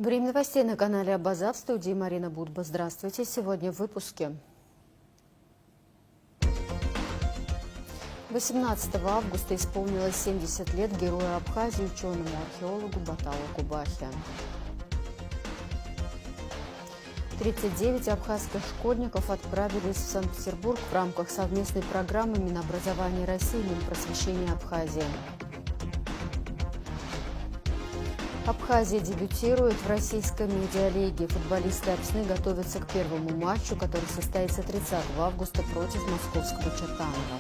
Время новостей на канале Абаза, в студии Марина Будба. Здравствуйте. Сегодня в выпуске. 18 августа исполнилось 70 лет герою Абхазии, ученому археологу Баталу Кубахи. 39 абхазских школьников отправились в Санкт-Петербург в рамках совместной программы Минобразования России и Минпросвещения Абхазии. Абхазия дебютирует в российской медиалиге. Футболисты Апсны готовятся к первому матчу, который состоится 30 августа против московского Чертанова.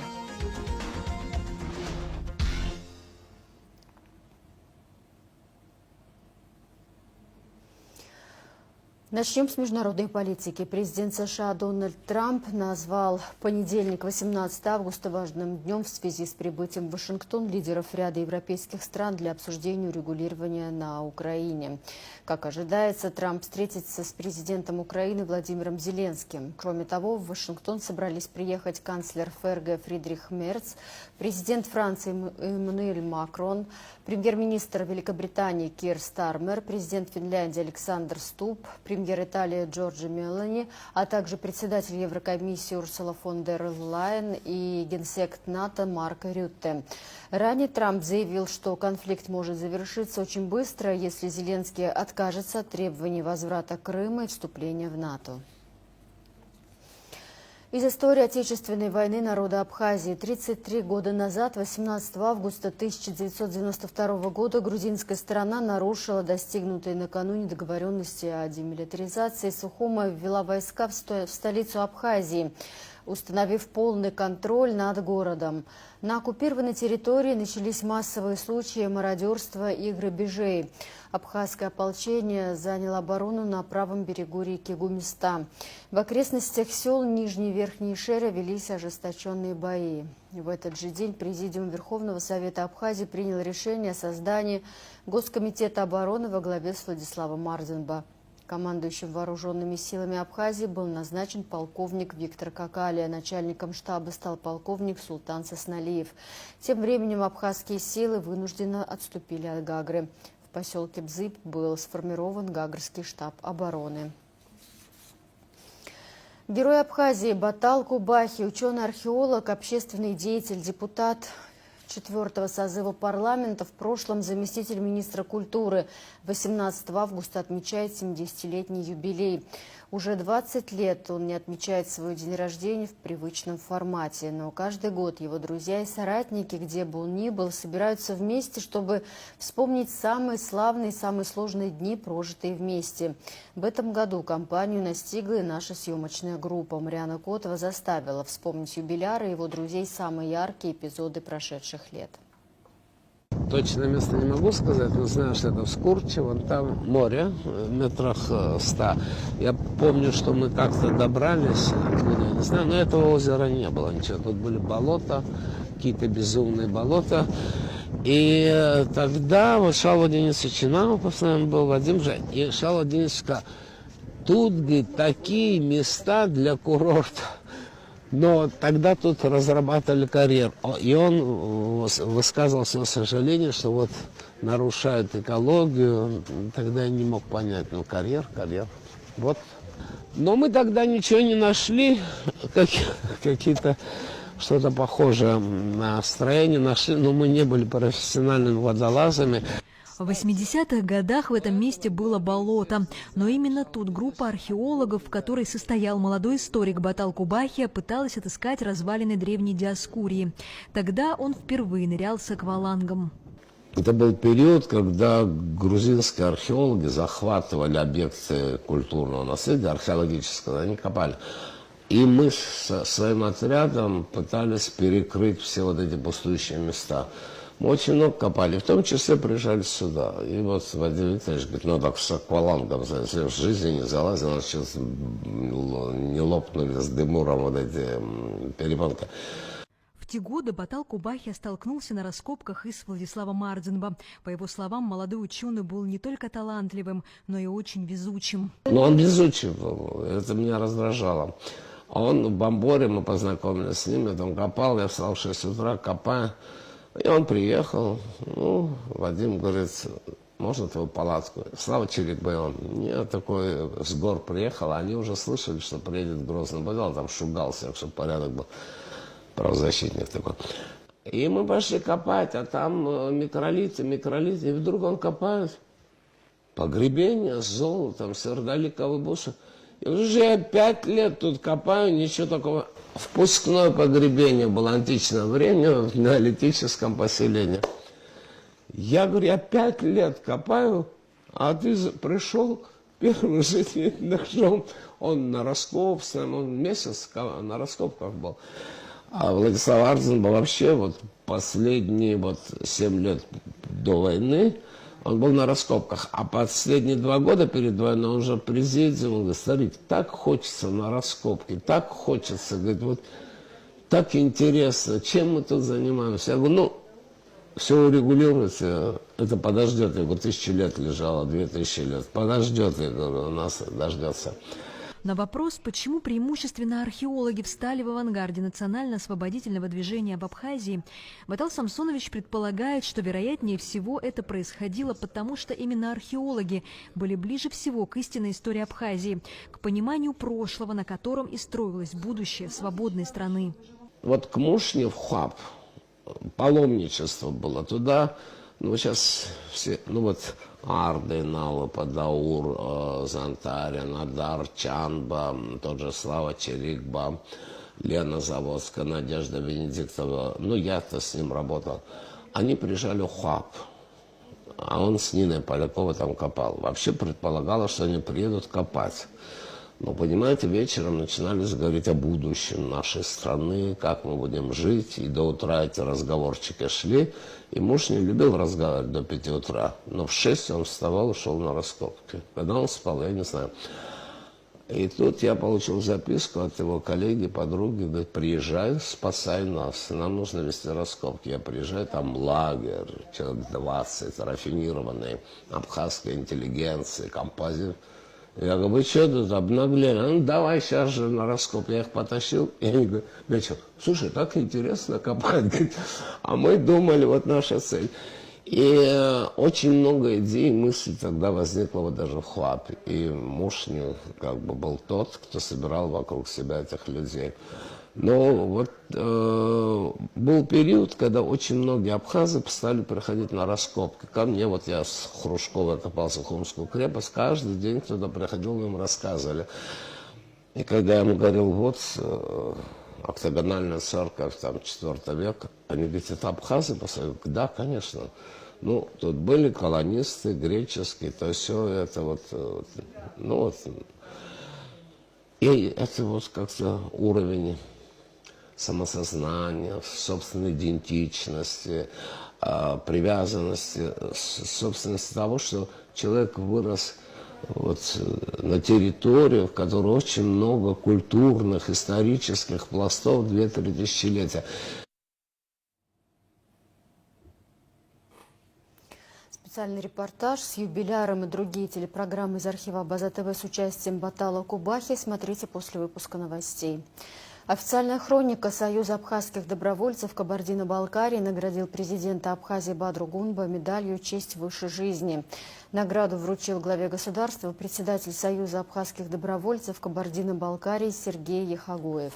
Начнем с международной политики. Президент США Дональд Трамп назвал понедельник, 18 августа, важным днем в связи с прибытием в Вашингтон лидеров ряда европейских стран для обсуждения урегулирования на Украине. Как ожидается, Трамп встретится с президентом Украины Владимиром Зеленским. Кроме того, в Вашингтон собрались приехать канцлер ФРГ Фридрих Мерц, президент Франции Эммануэль Макрон, премьер-министр Великобритании Кир Стармер, президент Финляндии Александр Стуб, премьер Италии Джорджа Мелони, а также председатель Еврокомиссии Урсула фон дер Лайен и генсек НАТО Марк Рютте. Ранее Трамп заявил, что конфликт может завершиться очень быстро, если Зеленский откажется от требований возврата Крыма и вступления в НАТО. Из истории Отечественной войны народа Абхазии. 33 года назад, 18 августа 1992 года, грузинская сторона нарушила достигнутые накануне договоренности о демилитаризации. Сухума ввела войска в столицу Абхазии, установив полный контроль над городом. На оккупированной территории начались массовые случаи мародерства и грабежей. Абхазское ополчение заняло оборону на правом берегу реки Гумиста. В окрестностях сел Нижний и Верхний Шера велись ожесточенные бои. В этот же день Президиум Верховного Совета Абхазии принял решение о создании Госкомитета обороны во главе с Владиславом Мардинбо. Командующим вооруженными силами Абхазии был назначен полковник Виктор Какалия. Начальником штаба стал полковник Султан Сосналиев. Тем временем абхазские силы вынужденно отступили от Гагры. В поселке Бзып был сформирован Гагрский штаб обороны. Герой Абхазии Батал Кубахи, ученый-археолог, общественный деятель, депутат 4-го созыва парламента, в прошлом заместитель министра культуры. 18 августа отмечает 70-летний юбилей. Уже 20 лет он не отмечает свой день рождения в привычном формате. Но каждый год его друзья и соратники, где бы он ни был, собираются вместе, чтобы вспомнить самые славные, самые сложные дни, прожитые вместе. В этом году компанию настигла и наша съемочная группа. Мариана Котова заставила вспомнить юбиляра и его друзей самые яркие эпизоды прошедших лет. Точное место не могу сказать, но знаю, что это в Скурче, вон там море, метрах 100. Я помню, что мы как-то добрались, откуда, я не знаю, но этого озера не было ничего. Тут были болота, какие-то безумные болота. И тогда вот Шалва Денисович Чинамов постоянно был, Вадим же, и Шалва Денисович сказал, тут, говорит, такие места для курорта. Но тогда тут разрабатывали карьер, и он высказывал свое сожаление, что вот нарушают экологию. Тогда я не мог понять, ну карьер, вот. Но мы тогда ничего не нашли, какие-то что-то похожее на строение нашли, но мы не были профессиональными водолазами. В 80-х годах в этом месте было болото, но именно тут группа археологов, в которой состоял молодой историк Батал Кубахи, пыталась отыскать развалины древней Диоскурии. Тогда он впервые нырял с аквалангом. Это был период, когда грузинские археологи захватывали объекты культурного наследия, археологического, они копали. И мы со своим отрядом пытались перекрыть все вот эти пустующие места. Мы очень много копали, в том числе приезжали сюда. И вот Вадим Викторович говорит, ну так с аквалангом, знаете, в жизни не залазил, сейчас не лопнули с Демуром вот эти перепонки. В те годы Батал Кубахи столкнулся на раскопках и с Владиславом Мардинбо. По его словам, молодой ученый был не только талантливым, но и очень везучим. Ну он везучий был, это меня раздражало. А он в Бамборе, мы познакомились с ним, я там копал, я встал в 6 утра, копаю. И он приехал, ну, Вадим говорит, можно твою палатку? Слава Чирикбей, он, нет, такой с гор приехал, они уже слышали, что приедет Грозный Байдал, там шугался, чтобы порядок был, правозащитник такой. И мы пошли копать, а там микролиты, и вдруг он копает погребение с золотом, сердоликовый бушек. И уже я 5 лет тут копаю, ничего такого. Впускное погребение было античное время в неолитическом поселении. Я говорю, я 5 лет копаю, а ты пришел, первый жизнь нашел. Он на раскопстве, он месяц на раскопках был. А Владислав Арзин был вообще вот последние 7 лет до войны, он был на раскопках. А последние 2 года перед войной он уже президиум, он говорит, смотрите, так хочется на раскопке, так хочется, говорит, вот так интересно, чем мы тут занимаемся. Я говорю, ну, все урегулируется, это подождет. Я говорю, 1000 лет лежало, 2000 лет. Подождет, я говорю, у нас дождется. На вопрос, почему преимущественно археологи встали в авангарде национально-освободительного движения в Абхазии, Батал Самсонович предполагает, что, вероятнее всего, это происходило потому, что именно археологи были ближе всего к истинной истории Абхазии, к пониманию прошлого, на котором и строилось будущее свободной страны. Вот к Мушне в Хуап паломничество было. Туда, ну, сейчас все, ну, вот Арды, Налапа, Даур, Зантарин, Адар, Чанба, тот же Слава Чирикба, Лена Заводская, Надежда Венедиктова. Ну, я-то с ним работал. Они приезжали в Хуап, а он с Ниной Поляковой там копал. Вообще предполагалось, что они приедут копать. Но, понимаете, вечером начинали говорить о будущем нашей страны, как мы будем жить. И до утра эти разговорчики шли. И муж не любил разговаривать до 5 утра. Но в 6 он вставал и шел на раскопки. Когда он спал, я не знаю. И тут я получил записку от его коллеги, подруги, говорит, приезжай, спасай нас, нам нужно вести раскопки. Я приезжаю, там лагерь, человек 20, рафинированной абхазской интеллигенции, композитор. Я говорю, вы что тут обнаглели? Ну, давай сейчас же на раскоп. Я их потащил, и они говорят, вечер, слушай, так интересно копать. А мы думали, вот наша цель. И очень много идей, мыслей тогда возникло вот даже в Хуапе. И Мушни как бы был тот, кто собирал вокруг себя этих людей. Но вот был период, когда очень многие абхазы стали приходить на раскопки. Ко мне, вот я с Хрущковой копался в Хумскую крепость, каждый день кто-то приходил, мы им рассказывали. И когда я ему говорил, вот октагональная церковь, там, 4 века, они говорят, это абхазы? Да, конечно. Ну, тут были колонисты греческие, то все это вот, ну вот. И это вот как-то уровень самосознания, собственной идентичности, привязанности, собственности того, что человек вырос вот на территории, в которой очень много культурных, исторических пластов 2-3 тысячелетия. Специальный репортаж с юбиляром и другие телепрограммы из архива База ТВ с участием Батала Кубахи смотрите после выпуска новостей. Официальная хроника Союза абхазских добровольцев Кабардино-Балкарии наградил президента Абхазии Бадру Гунба медалью «Честь выше жизни». Награду вручил главе государства председатель Союза абхазских добровольцев Кабардино-Балкарии Сергей Яхагуев.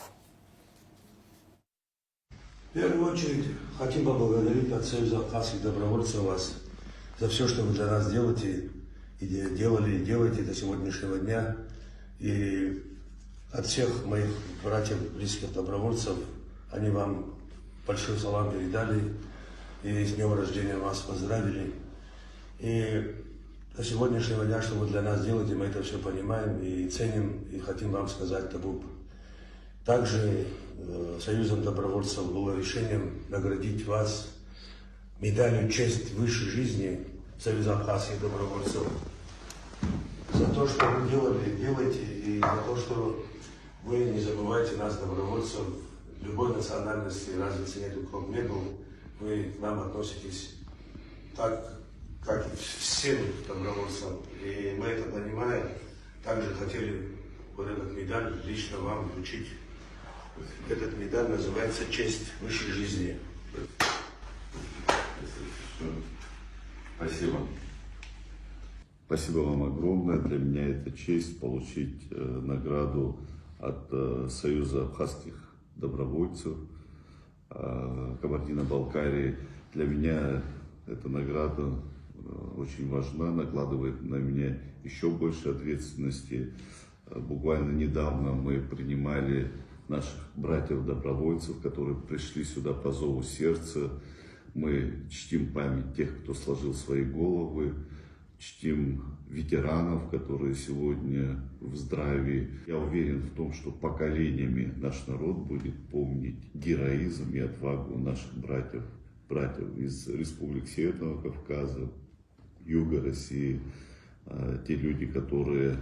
В первую очередь хотим поблагодарить от Союза абхазских добровольцев вас за все, что вы для нас делаете, и делали, и делаете до сегодняшнего дня. И от всех моих братьев, близких добровольцев, они вам большой салам передали, и с днем рождения вас поздравили. И до сегодняшнего дня, что вы для нас делаете, мы это все понимаем и ценим, и хотим вам сказать табуб. Также Союзом добровольцев было решением наградить вас медалью «Честь выше жизни» Союза абхазских добровольцев за то, что вы делаете, и за то, что вы не забывайте нас, добровольцев, любой национальности, разницы нету, кроме нету, вы к нам относитесь так, как и всем добровольцам, и мы это понимаем. Также хотели вот этот медаль лично вам вручить. Этот медаль называется «Честь высшей жизни». Спасибо. Спасибо вам огромное. Для меня это честь получить награду от Союза абхазских добровольцев Кабардино-Балкарии. Для меня эта награда очень важна, накладывает на меня еще больше ответственности. Буквально недавно мы принимали наших братьев-добровольцев, которые пришли сюда по зову сердца. Мы чтим память тех, кто сложил свои головы, чтим ветеранов, которые сегодня в здравии. Я уверен в том, что поколениями наш народ будет помнить героизм и отвагу наших братьев из республик Северного Кавказа, юга России, те люди, которые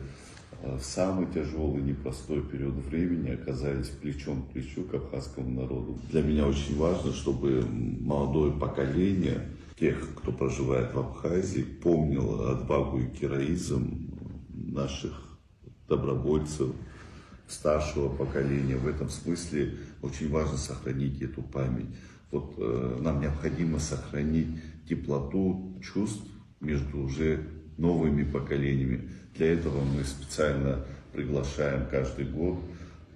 в самый тяжелый, непростой период времени оказались плечом к плечу к абхазскому народу. Для меня очень важно, чтобы молодое поколение тех, кто проживает в Абхазии, помнило отвагу и героизм наших добровольцев, старшего поколения. В этом смысле очень важно сохранить эту память. Вот нам необходимо сохранить теплоту чувств между уже новыми поколениями. Для этого мы специально приглашаем каждый год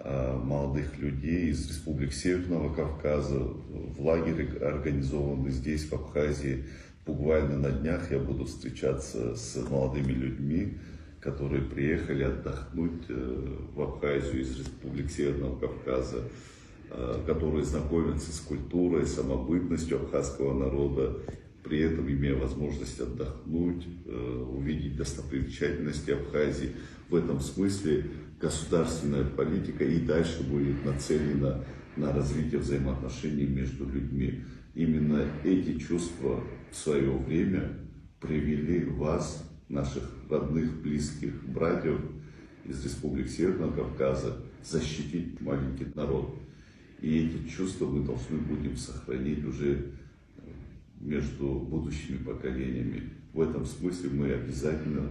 молодых людей из республик Северного Кавказа в лагерь, организованный здесь, в Абхазии. Буквально на днях я буду встречаться с молодыми людьми, которые приехали отдохнуть в Абхазию из республик Северного Кавказа, которые знакомятся с культурой, самобытностью абхазского народа, при этом имея возможность отдохнуть, увидеть достопримечательности Абхазии. В этом смысле государственная политика и дальше будет нацелена на развитие взаимоотношений между людьми. Именно эти чувства в свое время привели вас, наших родных, близких братьев из республик Северного Кавказа, защитить маленький народ. И эти чувства мы должны будем сохранить уже между будущими поколениями. В этом смысле мы обязательно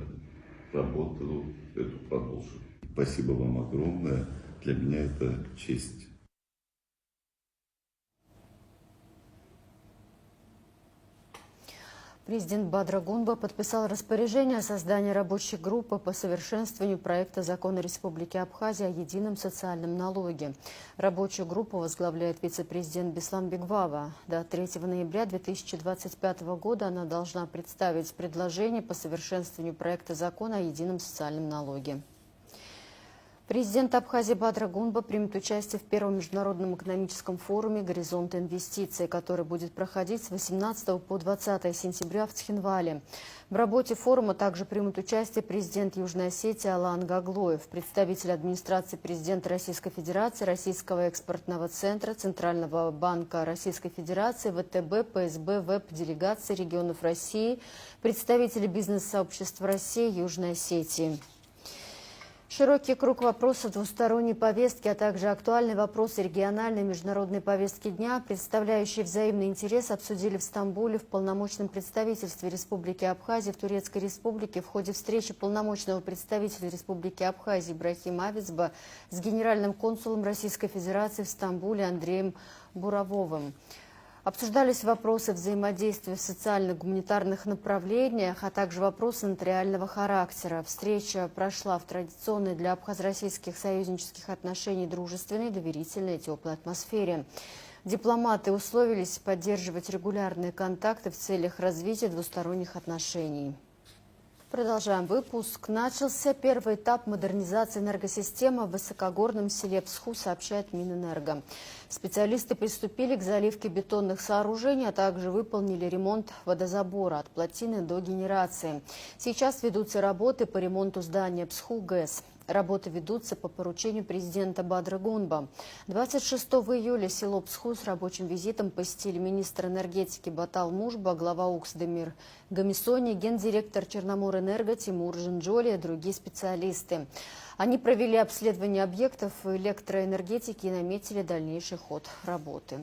работу эту продолжим. Спасибо вам огромное. Для меня это честь. Президент Бадра Гунба подписал распоряжение о создании рабочей группы по совершенствованию проекта закона Республики Абхазия о едином социальном налоге. Рабочую группу возглавляет вице-президент Беслан Бегвава. До 3 ноября 2025 года она должна представить предложение по совершенствованию проекта закона о едином социальном налоге. Президент Абхазии Бадра Гунба примет участие в первом международном экономическом форуме «Горизонт инвестиций», который будет проходить с 18 по 20 сентября в Цхинвале. В работе форума также примут участие президент Южной Осетии Алан Гаглоев, представитель администрации президента Российской Федерации, Российского экспортного центра, Центрального банка Российской Федерации, ВТБ, ПСБ, ВЭП, делегации регионов России, представители бизнес-сообщества России и Южной Осетии. Широкий круг вопросов двусторонней повестки, а также актуальные вопросы региональной и международной повестки дня, представляющие взаимный интерес, обсудили в Стамбуле в полномочном представительстве Республики Абхазия в Турецкой Республике в ходе встречи полномочного представителя Республики Абхазия Ибрахима Авицба с генеральным консулом Российской Федерации в Стамбуле Андреем Бурововым. Обсуждались вопросы взаимодействия в социально-гуманитарных направлениях, а также вопросы нотариального характера. Встреча прошла в традиционной для абхазо-российских союзнических отношений дружественной, доверительной и теплой атмосфере. Дипломаты условились поддерживать регулярные контакты в целях развития двусторонних отношений. Продолжаем выпуск. Начался первый этап модернизации энергосистемы в высокогорном селе Псху, сообщает Минэнерго. Специалисты приступили к заливке бетонных сооружений, а также выполнили ремонт водозабора от плотины до генерации. Сейчас ведутся работы по ремонту здания Псху ГЭС. Работы ведутся по поручению президента Бадра Гунба. 26 июля село Псху с рабочим визитом посетили министр энергетики Батал Мужба, глава УКС Демир Гамисони, гендиректор Черноморэнерго Тимур Жинджоли и другие специалисты. Они провели обследование объектов электроэнергетики и наметили дальнейший ход работы.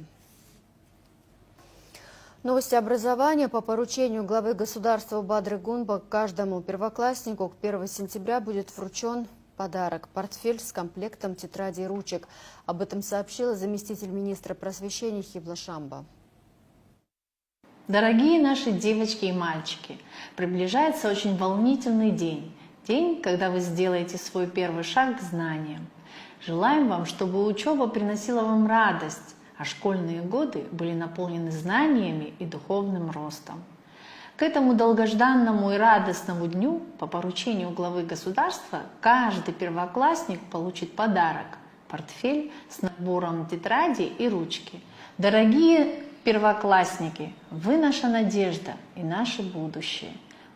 Новости образования. По поручению главы государства Бадры Гунба каждому первокласснику к 1 сентября будет вручен подарок – портфель с комплектом тетради и ручек. Об этом сообщила заместитель министра просвещения Хибла Шамба. Дорогие наши девочки и мальчики, приближается очень волнительный день. День, когда вы сделаете свой первый шаг к знаниям. Желаем вам, чтобы учеба приносила вам радость, а школьные годы были наполнены знаниями и духовным ростом. К этому долгожданному и радостному дню по поручению главы государства каждый первоклассник получит подарок – портфель с набором тетради и ручки. Дорогие первоклассники, вы наша надежда и наше будущее.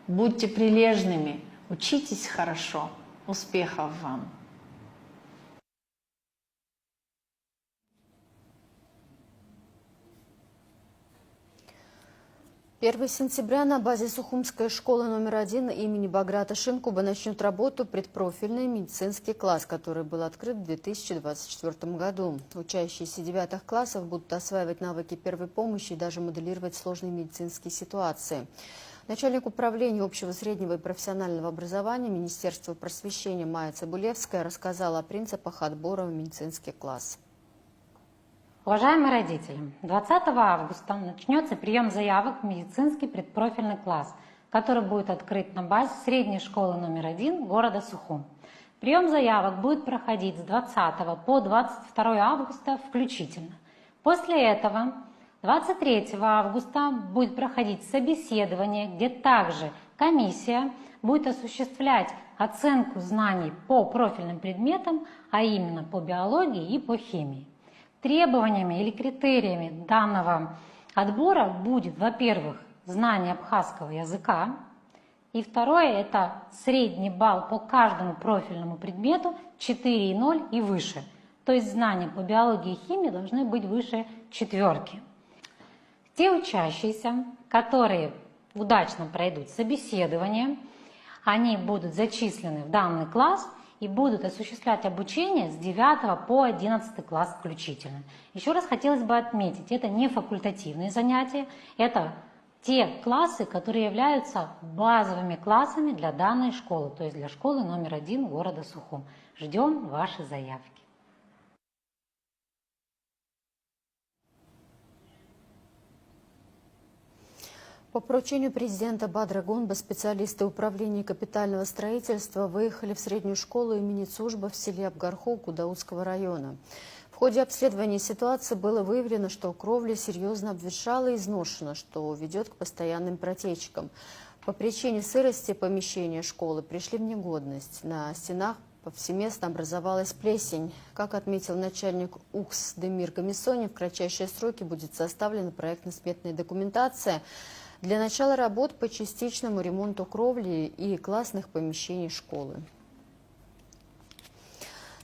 Будьте прилежными, учитесь хорошо. Успехов вам! 1 сентября на базе Сухумской школы номер 1 имени Баграта Шинкуба начнет работу предпрофильный медицинский класс, который был открыт в 2024 году. Учащиеся 9 классов будут осваивать навыки первой помощи и даже моделировать сложные медицинские ситуации. Начальник управления общего среднего и профессионального образования Министерства просвещения Майя Цибулевская рассказала о принципах отбора в медицинский класс. Уважаемые родители, 20 августа начнется прием заявок в медицинский предпрофильный класс, который будет открыт на базе средней школы номер 1 города Сухум. Прием заявок будет проходить с 20 по 22 августа включительно. После этого 23 августа будет проходить собеседование, где также комиссия будет осуществлять оценку знаний по профильным предметам, а именно по биологии и по химии. Требованиями или критериями данного отбора будет, во-первых, знание абхазского языка, и второе – это средний балл по каждому профильному предмету 4,0 и выше. То есть знания по биологии и химии должны быть выше 4. Те учащиеся, которые удачно пройдут собеседование, они будут зачислены в данный класс и будут осуществлять обучение с 9 по 11 класс включительно. Еще раз хотелось бы отметить, это не факультативные занятия, это те классы, которые являются базовыми классами для данной школы, то есть для школы номер 1 города Сухум. Ждем ваши заявки. По поручению президента Бадра Гунба специалисты управления капитального строительства выехали в среднюю школу имени Цужба в селе Абгарху Кудаутского района. В ходе обследования ситуации было выявлено, что кровля серьезно обветшала и изношена, что ведет к постоянным протечкам. По причине сырости помещения школы пришли в негодность. На стенах повсеместно образовалась плесень. Как отметил начальник УКС Демир Комиссони, в кратчайшие сроки будет составлена проектно-сметная документация для начала работ по частичному ремонту кровли и классных помещений школы.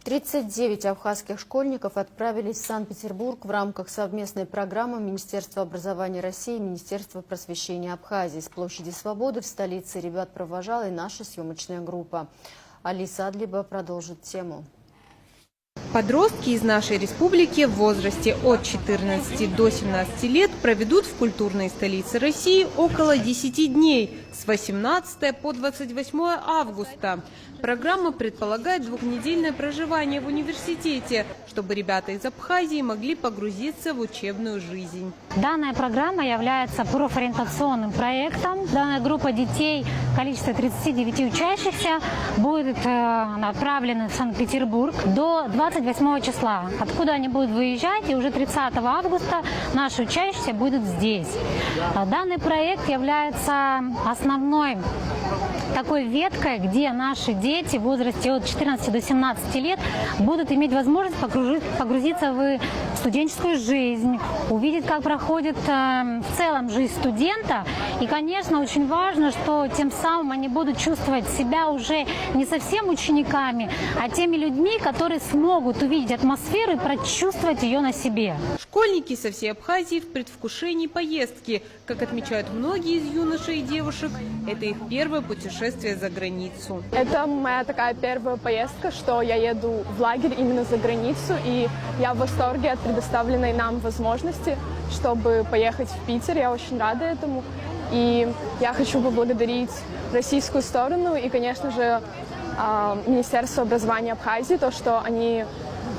39 абхазских школьников отправились в Санкт-Петербург в рамках совместной программы Министерства образования России и Министерства просвещения Абхазии. С площади Свободы в столице ребят провожала и наша съемочная группа. Алиса Адлиба продолжит тему. Подростки из нашей республики в возрасте от 14 до 17 лет проведут в культурной столице России около 10 дней с 18 по 28 августа. Программа предполагает двухнедельное проживание в университете, чтобы ребята из Абхазии могли погрузиться в учебную жизнь. Данная программа является профориентационным проектом. Данная группа детей в количестве 39 учащихся будет направлена в Санкт-Петербург до 28 числа, откуда они будут выезжать, и уже 30 августа наши учащиеся будут здесь. Данный проект является основной такой веткой, где наши дети в возрасте от 14 до 17 лет будут иметь возможность погрузиться в студенческую жизнь, увидеть, как проходит в целом жизнь студента. И, конечно, очень важно, что тем самым они будут чувствовать себя уже не совсем учениками, а теми людьми, которые смогут увидеть атмосферу и прочувствовать ее на себе. Школьники со всей Абхазии в предвкушении поездки. Как отмечают многие из юношей и девушек, это их первое путешествие за границу. Это моя такая первая поездка, что я еду в лагерь именно за границу, и я в восторге от предоставленной нам возможности, чтобы поехать в Питер. Я очень рада этому. И я хочу поблагодарить российскую сторону и, конечно же, Министерство образования Абхазии, то, что они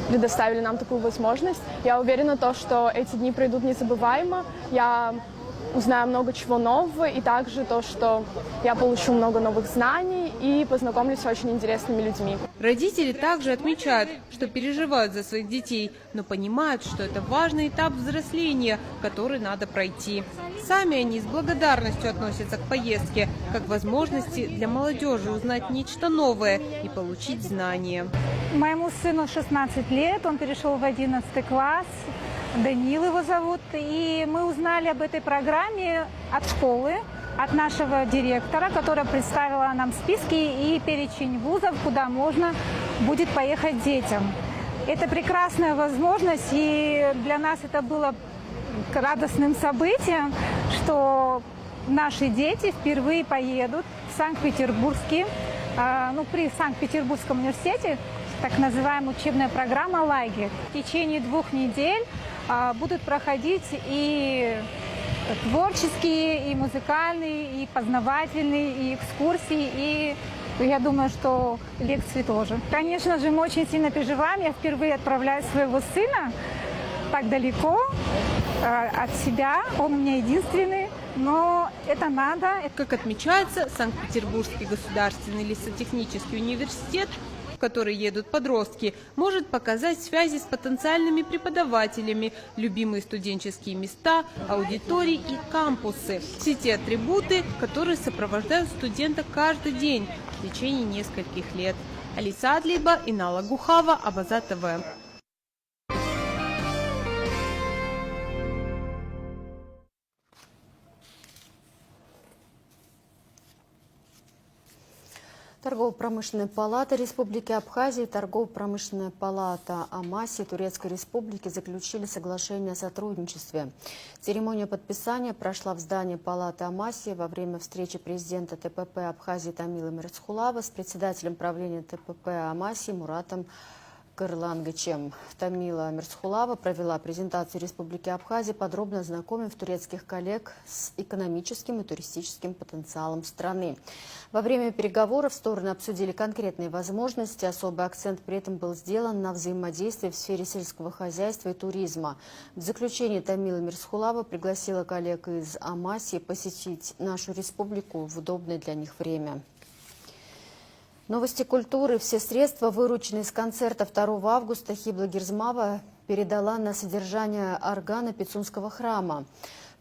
предоставили нам такую возможность. Я уверена, что эти дни пройдут незабываемо. Я узнаю много чего нового, и также то, что я получу много новых знаний и познакомлюсь с очень интересными людьми. Родители также отмечают, что переживают за своих детей, но понимают, что это важный этап взросления, который надо пройти. Сами они с благодарностью относятся к поездке, как возможности для молодежи узнать нечто новое и получить знания. Моему сыну 16 лет, он перешел в 11 класс, Данил его зовут, и мы узнали об этой программе от школы, от нашего директора, которая представила нам списки и перечень вузов, куда можно будет поехать детям. Это прекрасная возможность, и для нас это было радостным событием, что наши дети впервые поедут в Санкт-Петербургский, при Санкт-Петербургском университете, так называемая учебная программа «Лагерь». В течение 2 недель будут проходить и творческие, и музыкальные, и познавательные, и экскурсии, и я думаю, что лекции тоже. Конечно же, мы очень сильно переживаем. Я впервые отправляю своего сына так далеко от себя. Он у меня единственный, но это надо. Как отмечается, Санкт-Петербургский государственный лесотехнический университет, в который едут подростки, может показать связи с потенциальными преподавателями, любимые студенческие места, аудитории и кампусы. Все те атрибуты, которые сопровождают студента каждый день в течение нескольких лет. Алиса Адлиба, Инала Гухава, Абаза ТВ. Торгово-промышленная палата Республики Абхазия и Торгово-промышленная палата Амаси Турецкой Республики заключили соглашение о сотрудничестве. Церемония подписания прошла в здании палаты Амаси во время встречи президента ТПП Абхазии Тамила Мирцхулава с председателем правления ТПП Амаси Муратом Кырлангычем. Тамила Мирцхулава провела презентацию Республики Абхазия, подробно ознакомив турецких коллег с экономическим и туристическим потенциалом страны. Во время переговоров стороны обсудили конкретные возможности. Особый акцент при этом был сделан на взаимодействии в сфере сельского хозяйства и туризма. В заключение Тамила Мирцхулава пригласила коллег из Амаси посетить нашу республику в удобное для них время. Новости культуры. Все средства, вырученные с концерта 2 августа, Хибла Гирзмава передала на содержание органа Пицунского храма.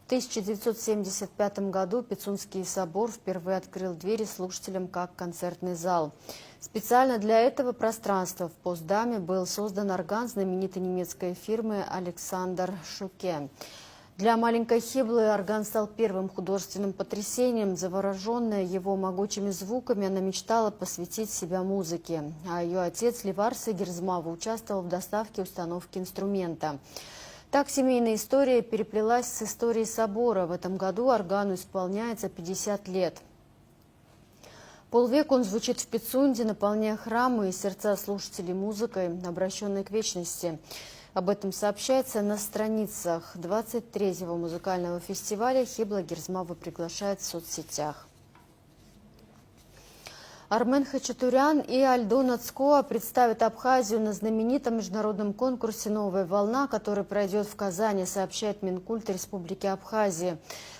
В 1975 году Пицунский собор впервые открыл двери слушателям как концертный зал. Специально для этого пространства в Постдаме был создан орган знаменитой немецкой фирмы «Александр Шуке». Для маленькой Хиблы орган стал первым художественным потрясением. Завороженная его могучими звуками, она мечтала посвятить себя музыке. А ее отец Ливарса Гирзмава участвовал в доставке и установке инструмента. Так семейная история переплелась с историей собора. В этом году органу исполняется 50 лет. Полвека он звучит в Пицунде, наполняя храмы и сердца слушателей музыкой, обращенной к вечности. Об этом сообщается на страницах 23-го музыкального фестиваля. Хибла Гирзмава приглашает в соцсетях. Армен Хачатурян и Альдона Цкоа представят Абхазию на знаменитом международном конкурсе «Новая волна», который пройдет в Казани, сообщает Минкульт Республики Абхазия.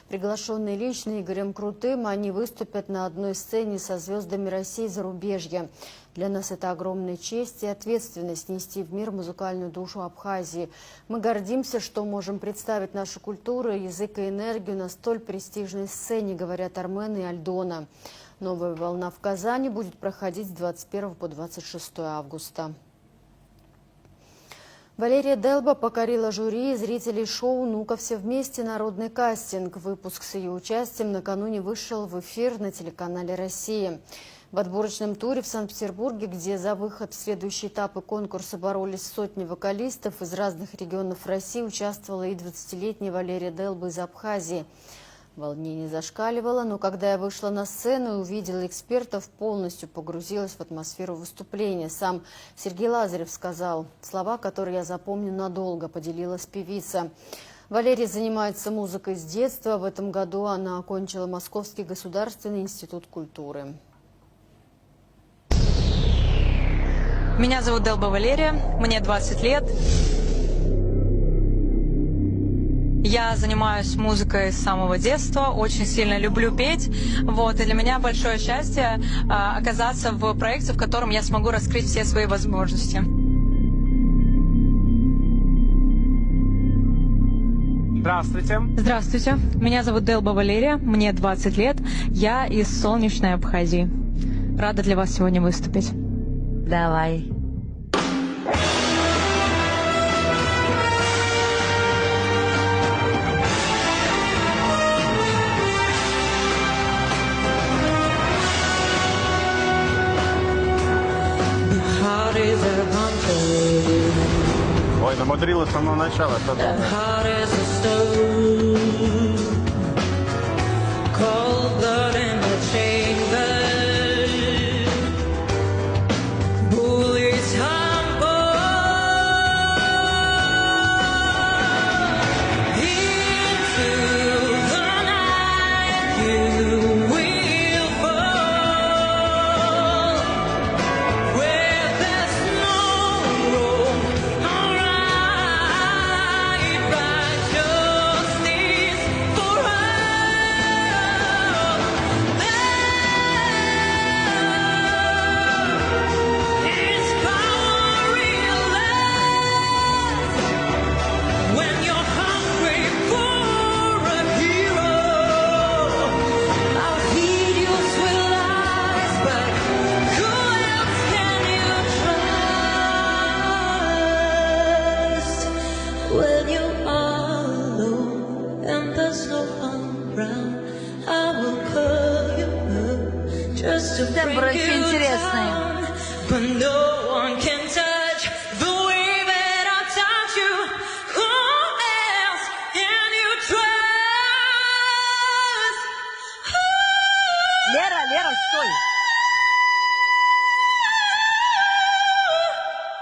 Приглашенные лично Игорем Крутым, они выступят на одной сцене со звездами России и зарубежья. Для нас это огромная честь и ответственность нести в мир музыкальную душу Абхазии. Мы гордимся, что можем представить нашу культуру, язык и энергию на столь престижной сцене, говорят Армен и Альдона. «Новая волна» в Казани будет проходить с 21 по 26 августа. Валерия Делба покорила жюри и зрителей шоу «Ну-ка все вместе. Народный кастинг». Выпуск с ее участием накануне вышел в эфир на телеканале «Россия». В отборочном туре в Санкт-Петербурге, где за выход в следующие этапы конкурса боролись сотни вокалистов из разных регионов России, участвовала и 20-летняя Валерия Делба из Абхазии. Волнение зашкаливало, но когда я вышла на сцену и увидела экспертов, полностью погрузилась в атмосферу выступления. Сам Сергей Лазарев сказал слова, которые я запомню надолго, поделилась певица. Валерия занимается музыкой с детства. В этом году она окончила Московский государственный институт культуры. Меня зовут Делба Валерия, мне 20 лет. Я занимаюсь музыкой с самого детства, очень сильно люблю петь. Вот, и для меня большое счастье оказаться в проекте, в котором я смогу раскрыть все свои возможности. Здравствуйте. Здравствуйте. Меня зовут Делба Валерия, мне 20 лет. Я из солнечной Абхазии. Рада для вас сегодня выступить. Давай. Ой, намудрила с самого начала. Тембр очень интересный. Лера, стой!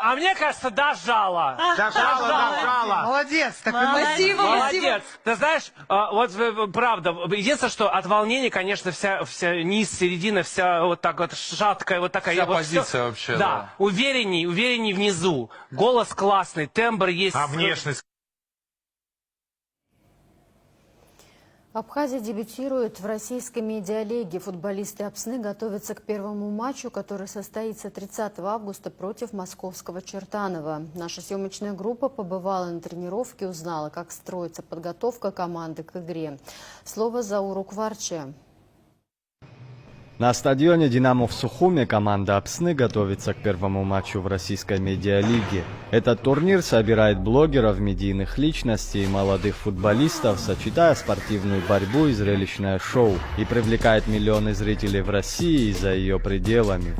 А мне кажется, дожала. Дожала. Молодец. Молодец. Ты знаешь, вот правда, единственное, что от волнения, конечно, вся низ, середина, вся вот так вот шаткая, вот такая. Вся вот позиция все, вообще, да. да. Уверенней внизу. Голос классный, тембр есть. А внешность? Абхазия дебютирует в российской медиалиге. Футболисты Апсны готовятся к первому матчу, который состоится 30 августа против московского Чертанова. Наша съемочная группа побывала на тренировке, узнала, как строится подготовка команды к игре. Слово Зауру Кварче. На стадионе «Динамо» в Сухуме команда Апсны готовится к первому матчу в российской медиалиге. Этот турнир собирает блогеров, медийных личностей и молодых футболистов, сочетая спортивную борьбу и зрелищное шоу, и привлекает миллионы зрителей в России и за ее пределами.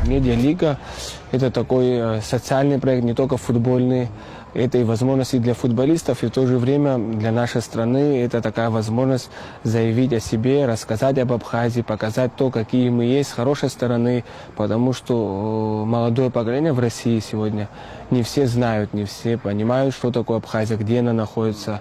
Медиалига – это такой социальный проект, не только футбольный. Это и возможности для футболистов, и в то же время для нашей страны это такая возможность заявить о себе, рассказать об Абхазии, показать то, какие мы есть с хорошей стороны, потому что молодое поколение в России сегодня не все знают, не все понимают, что такое Абхазия, где она находится.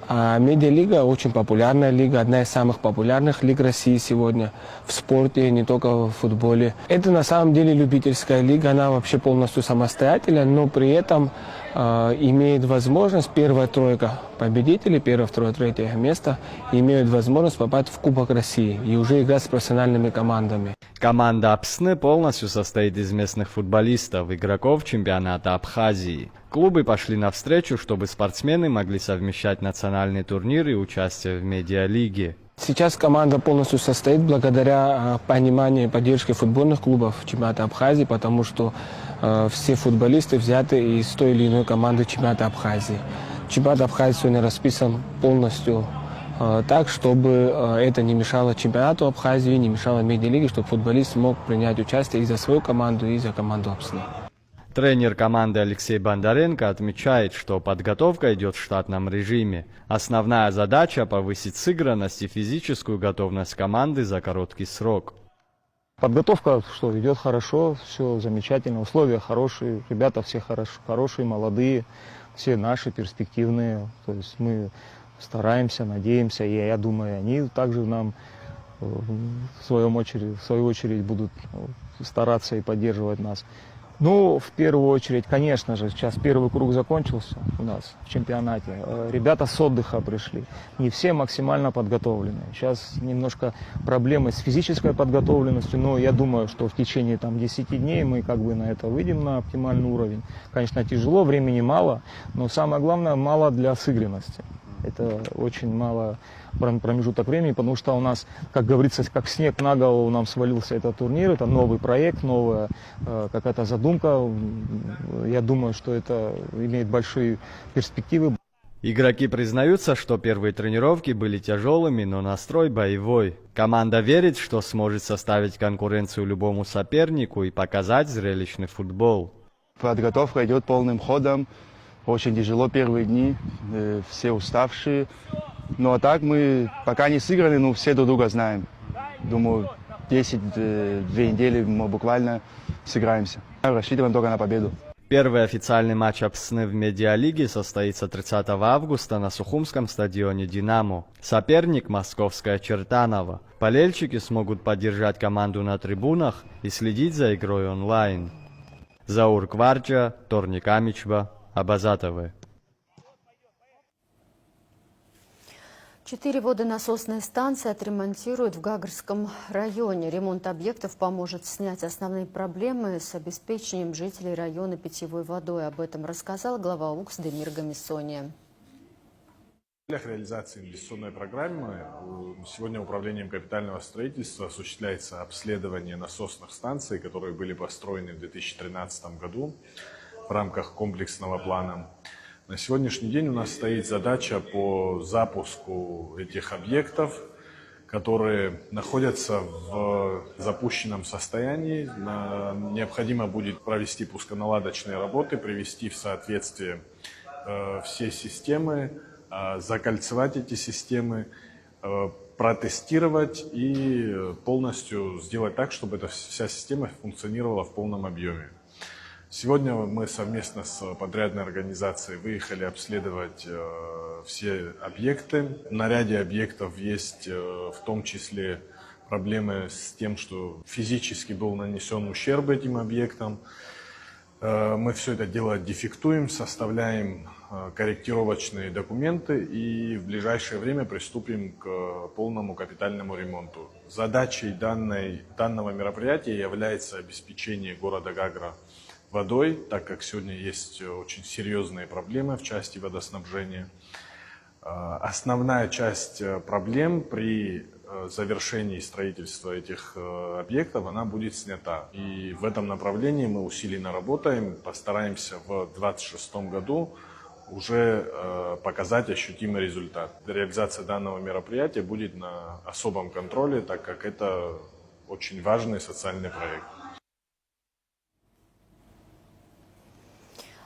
А медиалига очень популярная лига, одна из самых популярных лиг России сегодня в спорте, не только в футболе. Это на самом деле любительская лига, она вообще полностью самостоятельная, но при этом имеет возможность, первая тройка победителей, первое, второе, третье место, имеют возможность попасть в Кубок России и уже играть с профессиональными командами. Команда Апсны полностью состоит из местных футболистов, игроков чемпионата Абхазии. Клубы пошли навстречу, чтобы спортсмены могли совмещать национальные турниры и участие в медиалиге. Сейчас команда полностью состоит благодаря пониманию и поддержке футбольных клубов чемпионата Абхазии, потому что все футболисты взяты из той или иной команды чемпионата Абхазии. Чемпионат Абхазии сегодня расписан полностью так, чтобы это не мешало чемпионату Абхазии, не мешало медиалиге, чтобы футболист мог принять участие и за свою команду, и за команду Апсны. Тренер команды Алексей Бондаренко отмечает, что подготовка идет в штатном режиме. Основная задача – повысить сыгранность и физическую готовность команды за короткий срок. Подготовка идет хорошо, все замечательно, условия хорошие, ребята все хорошие, молодые, все наши, перспективные. То есть мы стараемся, надеемся, и я думаю, они также нам в свою очередь будут стараться и поддерживать нас. Ну, в первую очередь, конечно же, сейчас первый круг закончился у нас в чемпионате. Ребята с отдыха пришли. Не все максимально подготовлены. Сейчас немножко проблемы с физической подготовленностью, но я думаю, что в течение 10 дней мы на это выйдем на оптимальный уровень. Конечно, тяжело, времени мало, но самое главное, мало для сыгранности. Это очень мало промежуток времени, потому что у нас, как говорится, как снег на голову нам свалился этот турнир. Это новый проект, новая какая-то задумка. Я думаю, что это имеет большие перспективы. Игроки признаются, что первые тренировки были тяжелыми, но настрой боевой. Команда верит, что сможет составить конкуренцию любому сопернику и показать зрелищный футбол. Подготовка идет полным ходом. Очень тяжело первые дни, все уставшие. Ну а так мы пока не сыграли, но все друг друга знаем. Думаю, 10-2 недели мы буквально сыграемся. Рассчитываем только на победу. Первый официальный матч Апсны в медиалиге состоится 30 августа на Сухумском стадионе «Динамо». Соперник – московская Чертаново. Болельщики смогут поддержать команду на трибунах и следить за игрой онлайн. Заур Кварча, Торник Амичба, Абазатовы. 4 водонасосные станции отремонтируют в Гагарском районе. Ремонт объектов поможет снять основные проблемы с обеспечением жителей района питьевой водой. Об этом рассказал глава УКС Демир Гамисония. В целях реализации инвестиционной программы сегодня управлением капитального строительства осуществляется обследование насосных станций, которые были построены в 2013 году в рамках комплексного плана. На сегодняшний день у нас стоит задача по запуску этих объектов, которые находятся в запущенном состоянии. Необходимо будет провести пусконаладочные работы, привести в соответствие все системы, закольцевать эти системы, протестировать и полностью сделать так, чтобы эта вся система функционировала в полном объеме. Сегодня мы совместно с подрядной организацией выехали обследовать все объекты. На ряде объектов есть в том числе проблемы с тем, что физически был нанесен ущерб этим объектам. Мы все это дело дефектуем, составляем корректировочные документы и в ближайшее время приступим к полному капитальному ремонту. Задачей данного мероприятия является обеспечение города Гагра водой, так как сегодня есть очень серьезные проблемы в части водоснабжения. Основная часть проблем при завершении строительства этих объектов, она будет снята. И в этом направлении мы усиленно работаем, постараемся в 2026 году уже показать ощутимый результат. Реализация данного мероприятия будет на особом контроле, так как это очень важный социальный проект.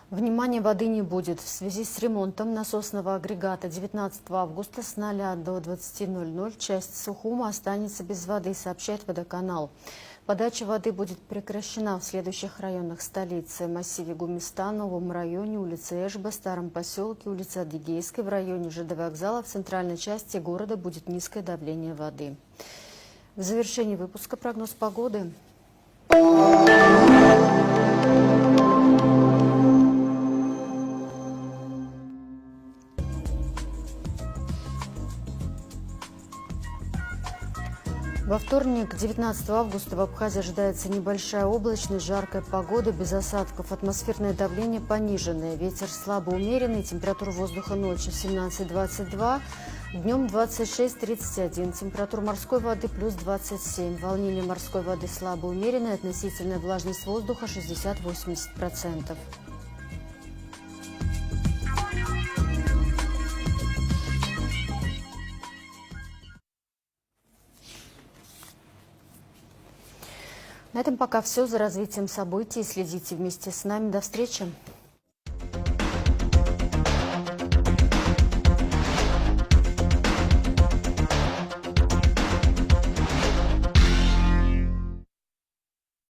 Внимания воды не будет. В связи с ремонтом насосного агрегата 19 августа с 0 до 20:00 часть Сухума останется без воды, сообщает водоканал. Подача воды будет прекращена в следующих районах столицы: массиве Гумиста, Новом районе, улице Эшба, Старом поселке, улице Адыгейской, в районе ЖД вокзала. В центральной части города будет низкое давление воды. В завершении выпуска прогноз погоды. Во вторник, 19 августа, в Абхазии ожидается небольшая облачность, жаркая погода, без осадков, атмосферное давление пониженное, ветер слабо умеренный, температура воздуха ночью 17-22, днем 26-31, температура морской воды плюс 27, волнение морской воды слабо умеренное, относительная влажность воздуха 60-80%. На этом пока все. За развитием событий следите вместе с нами. До встречи.